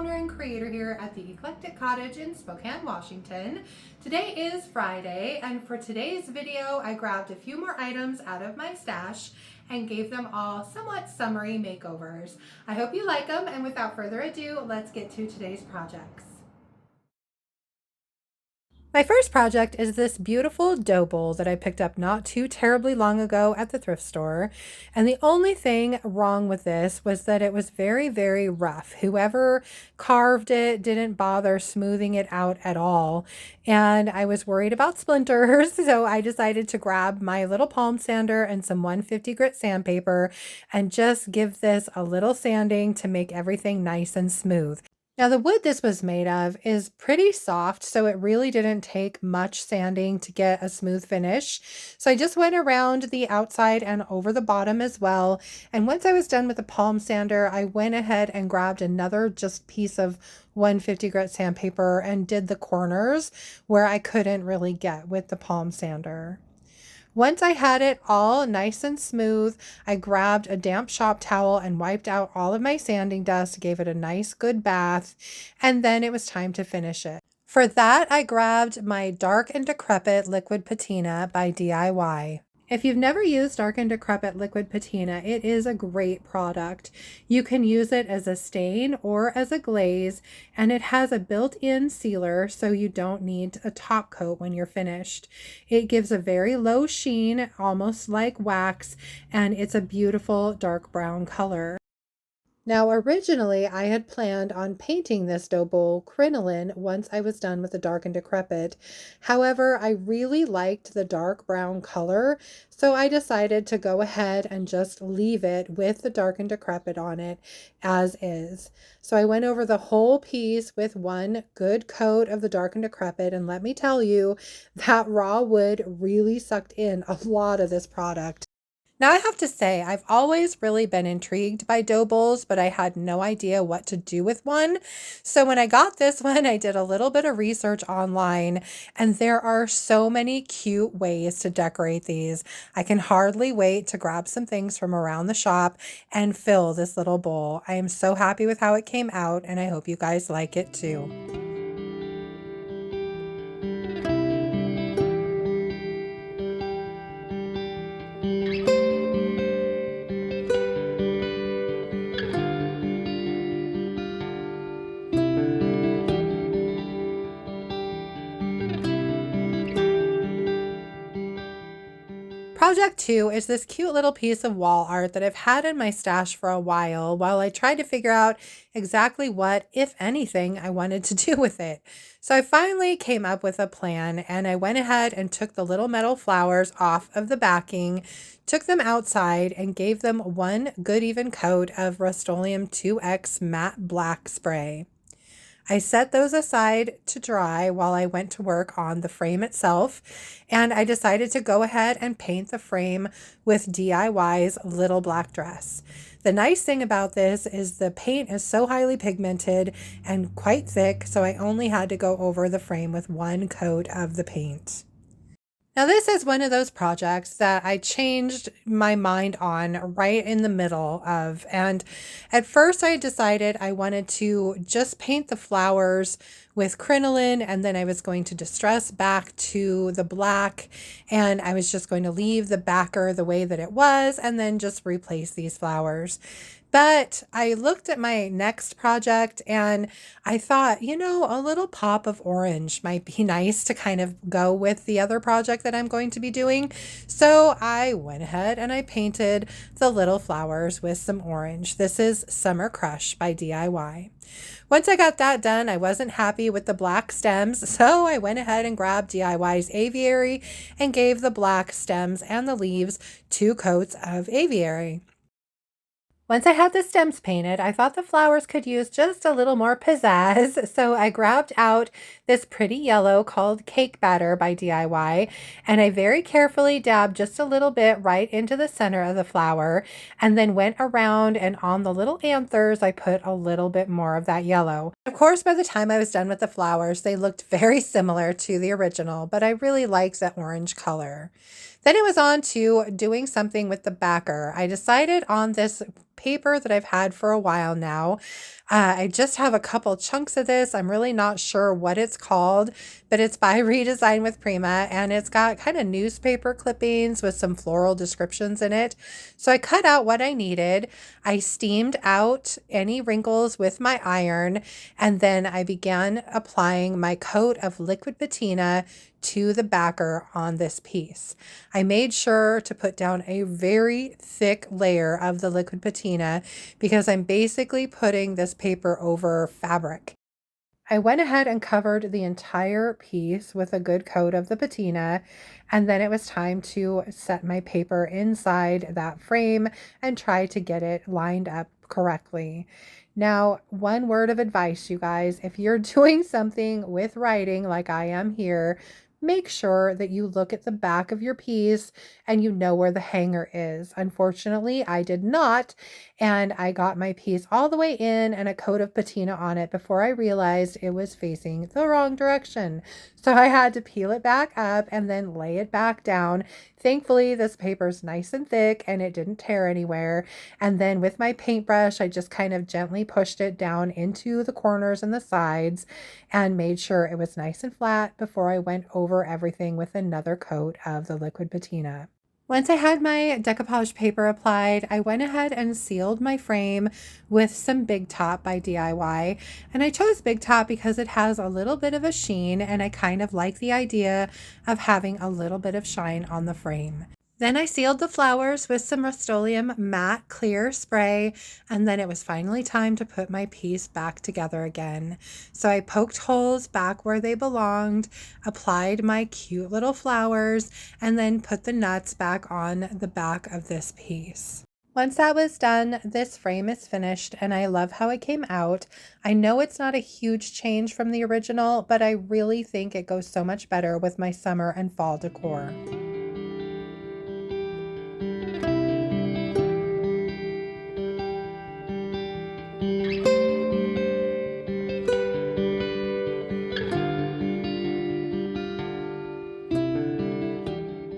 owner and creator here at the Eclectic Cottage in Spokane, Washington. Today is Friday, and for today's video, I grabbed a few more items out of my stash and gave them all somewhat summery makeovers. I hope you like them, and without further ado, let's get to today's projects. My first project is this beautiful dough bowl that I picked up not too terribly long ago at the thrift store. And the only thing wrong with this was that it was very, very rough. Whoever carved it didn't bother smoothing it out at all. And I was worried about splinters, so I decided to grab my little palm sander and some 150 grit sandpaper and just give this a little sanding to make everything nice and smooth. Now, the wood this was made of is pretty soft, so it really didn't take much sanding to get a smooth finish. So I just went around the outside and over the bottom as well. And once I was done with the palm sander, I went ahead and grabbed another just piece of 150 grit sandpaper and did the corners where I couldn't really get with the palm sander. Once I had it all nice and smooth, I grabbed a damp shop towel and wiped out all of my sanding dust, gave it a nice good bath, and then it was time to finish it. For that, I grabbed my Dark and Decrepit Liquid Patina by DIY. If you've never used Dark and Decrepit Liquid Patina, it is a great product. You can use it as a stain or as a glaze, and it has a built-in sealer, so you don't need a top coat when you're finished. It gives a very low sheen, almost like wax, and it's a beautiful dark brown color. Now, originally, I had planned on painting this dough bowl Crinoline once I was done with the Dark and Decrepit. However, I really liked the dark brown color, so I decided to go ahead and just leave it with the Dark and Decrepit on it as is. So I went over the whole piece with one good coat of the Dark and Decrepit, and let me tell you, that raw wood really sucked in a lot of this product. Now, I have to say, I've always really been intrigued by dough bowls, but I had no idea what to do with one. So when I got this one, I did a little bit of research online, and there are so many cute ways to decorate these. I can hardly wait to grab some things from around the shop and fill this little bowl. I am so happy with how it came out, and I hope you guys like it too. Project 2 is this cute little piece of wall art that I've had in my stash for a while I tried to figure out exactly what, if anything, I wanted to do with it. So I finally came up with a plan, and I went ahead and took the little metal flowers off of the backing, took them outside, and gave them one good even coat of Rustoleum 2X matte black spray. I set those aside to dry while I went to work on the frame itself, and I decided to go ahead and paint the frame with DIY's Little Black Dress. The nice thing about this is the paint is so highly pigmented and quite thick, so I only had to go over the frame with one coat of the paint. Now, this is one of those projects that I changed my mind on right in the middle of. And at first I decided I wanted to just paint the flowers with crinoline, and then I was going to distress back to the black, and I was just going to leave the backer the way that it was and then just replace these flowers. But I looked at my next project and I thought, you know, a little pop of orange might be nice to kind of go with the other project that I'm going to be doing. So I went ahead and I painted the little flowers with some orange. This is Summer Crush by DIY. Once I got that done, I wasn't happy with the black stems, so I went ahead and grabbed DIY's Aviary and gave the black stems and the leaves 2 coats of Aviary. Once I had the stems painted, I thought the flowers could use just a little more pizzazz, so I grabbed out this pretty yellow called Cake Batter by DIY, and I very carefully dabbed just a little bit right into the center of the flower, and then went around, and on the little anthers, I put a little bit more of that yellow. Of course, by the time I was done with the flowers, they looked very similar to the original, but I really liked that orange color. Then it was on to doing something with the backer. I decided on this paper that I've had for a while now. I just have a couple chunks of this. I'm really not sure what it's called, but it's by Redesign with Prima, and it's got kind of newspaper clippings with some floral descriptions in it. So I cut out what I needed. I steamed out any wrinkles with my iron, and then I began applying my coat of liquid patina to the backer on this piece. I made sure to put down a very thick layer of the liquid patina because I'm basically putting this paper over fabric. I went ahead and covered the entire piece with a good coat of the patina, and then it was time to set my paper inside that frame and try to get it lined up correctly. Now, one word of advice, you guys, if you're doing something with writing like I am here, make sure that you look at the back of your piece and you know where the hanger is. Unfortunately, I did not, and I got my piece all the way in and a coat of patina on it before I realized it was facing the wrong direction. So I had to peel it back up and then lay it back down. Thankfully, this paper's nice and thick and it didn't tear anywhere. And then with my paintbrush, I just kind of gently pushed it down into the corners and the sides and made sure it was nice and flat before I went over everything with another coat of the liquid patina. Once I had my decoupage paper applied, I went ahead and sealed my frame with some Big Top by DIY. And I chose Big Top because it has a little bit of a sheen, and I kind of like the idea of having a little bit of shine on the frame. Then I sealed the flowers with some Rustoleum matte clear spray, and then it was finally time to put my piece back together again. So I poked holes back where they belonged, applied my cute little flowers, and then put the nuts back on the back of this piece. Once that was done, this frame is finished and I love how it came out. I know it's not a huge change from the original, but I really think it goes so much better with my summer and fall decor.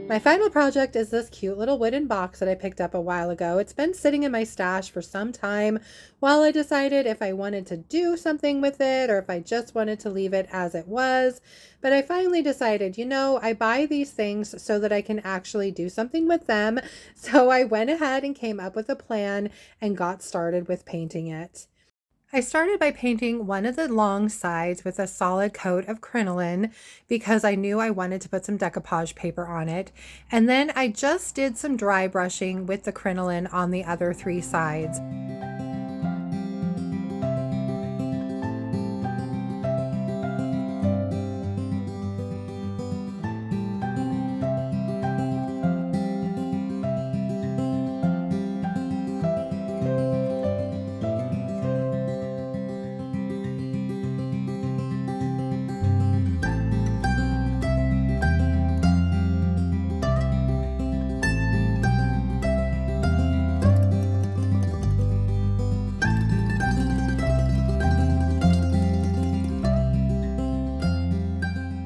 My final project is this cute little wooden box that I picked up a while ago. It's been sitting in my stash for some time while I decided if I wanted to do something with it or if I just wanted to leave it as it was. But I finally decided, I buy these things so that I can actually do something with them. So I went ahead and came up with a plan and got started with painting it. I started by painting one of the long sides with a solid coat of crinoline because I knew I wanted to put some decoupage paper on it. And then I just did some dry brushing with the crinoline on the other three sides.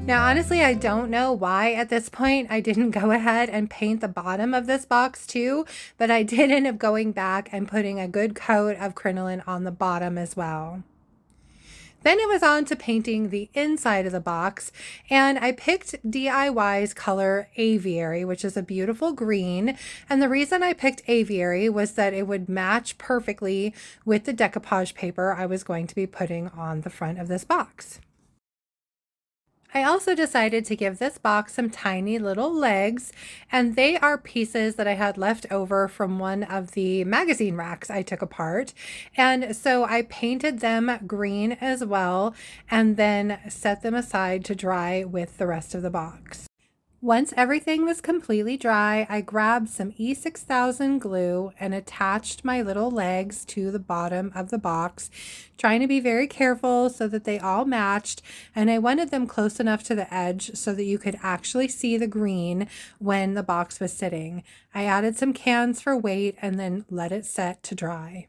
Now, honestly, I don't know why at this point I didn't go ahead and paint the bottom of this box too, but I did end up going back and putting a good coat of crinoline on the bottom as well. Then it was on to painting the inside of the box, and I picked DIY's color Aviary, which is a beautiful green. And the reason I picked Aviary was that it would match perfectly with the decoupage paper I was going to be putting on the front of this box. I also decided to give this box some tiny little legs, and they are pieces that I had left over from one of the magazine racks I took apart. And so I painted them green as well, and then set them aside to dry with the rest of the box. Once everything was completely dry, I grabbed some E6000 glue and attached my little legs to the bottom of the box, trying to be very careful so that they all matched, and I wanted them close enough to the edge so that you could actually see the green when the box was sitting. I added some cans for weight and then let it set to dry.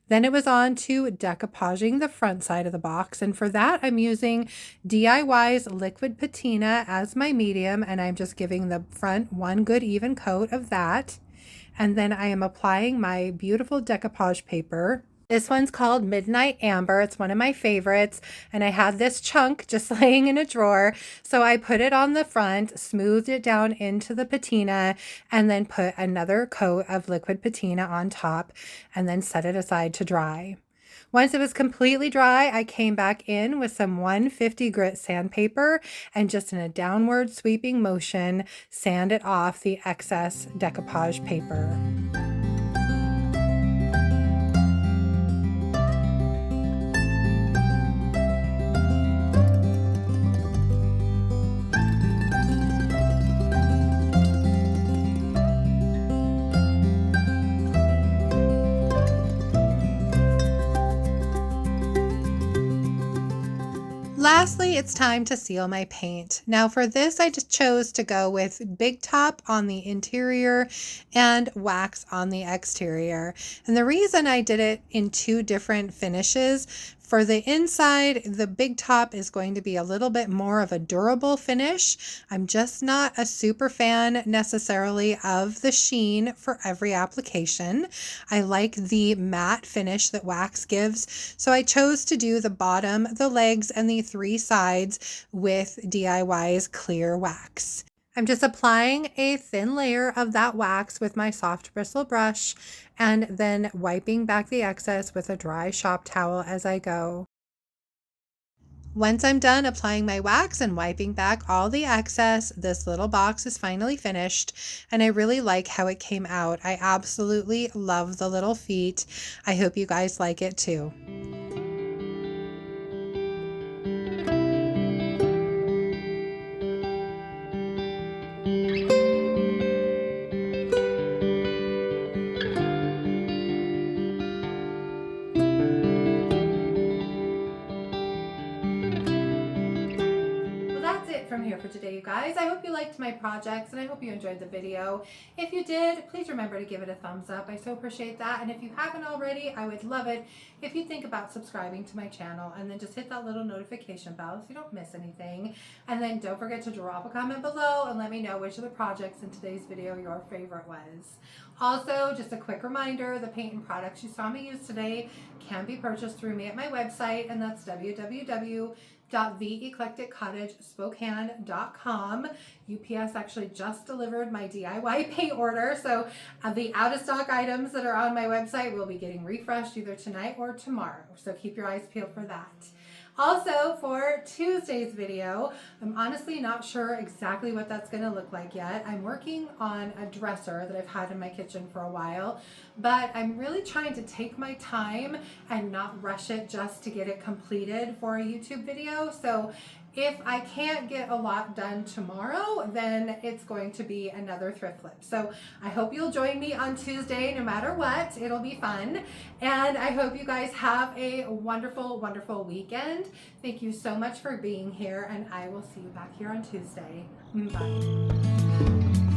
Then it was on to decoupaging the front side of the box, and for that I'm using DIY's liquid patina as my medium, and I'm just giving the front one good even coat of that. And then I am applying my beautiful decoupage paper. This one's called Midnight Amber. It's one of my favorites. And I had this chunk just laying in a drawer. So I put it on the front, smoothed it down into the patina, and then put another coat of liquid patina on top, and then set it aside to dry. Once it was completely dry, I came back in with some 150 grit sandpaper and just in a downward sweeping motion, sanded off the excess decoupage paper. Lastly, it's time to seal my paint. Now for this, I just chose to go with Big Top on the interior and wax on the exterior. And the reason I did it in two different finishes, for the inside, the Big Top is going to be a little bit more of a durable finish. I'm just not a super fan necessarily of the sheen for every application. I like the matte finish that wax gives, so I chose to do the bottom, the legs, and the three sides with DIY's clear wax. I'm just applying a thin layer of that wax with my soft bristle brush and then wiping back the excess with a dry shop towel as I go. Once I'm done applying my wax and wiping back all the excess, this little box is finally finished, and I really like how it came out. I absolutely love the little feet. I hope you guys like it too. From here for today, you guys. I hope you liked my projects and I hope you enjoyed the video. If you did, please remember to give it a thumbs up. I so appreciate that. And if you haven't already, I would love it if you think about subscribing to my channel and then just hit that little notification bell so you don't miss anything. And then don't forget to drop a comment below and let me know which of the projects in today's video your favorite was. Also, just a quick reminder, the paint and products you saw me use today can be purchased through me at my website, and that's www.theeclecticcottagespokane.com. UPS actually just delivered my DIY paint order, so the out-of-stock items that are on my website will be getting refreshed either tonight or tomorrow, so keep your eyes peeled for that. Also, for Tuesday's video, I'm honestly not sure exactly what that's going to look like yet. I'm working on a dresser that I've had in my kitchen for a while, but I'm really trying to take my time and not rush it just to get it completed for a YouTube video. So if I can't get a lot done tomorrow, then it's going to be another thrift flip. So I hope you'll join me on Tuesday no matter what. It'll be fun. And I hope you guys have a wonderful, wonderful weekend. Thank you so much for being here, and I will see you back here on Tuesday. Bye.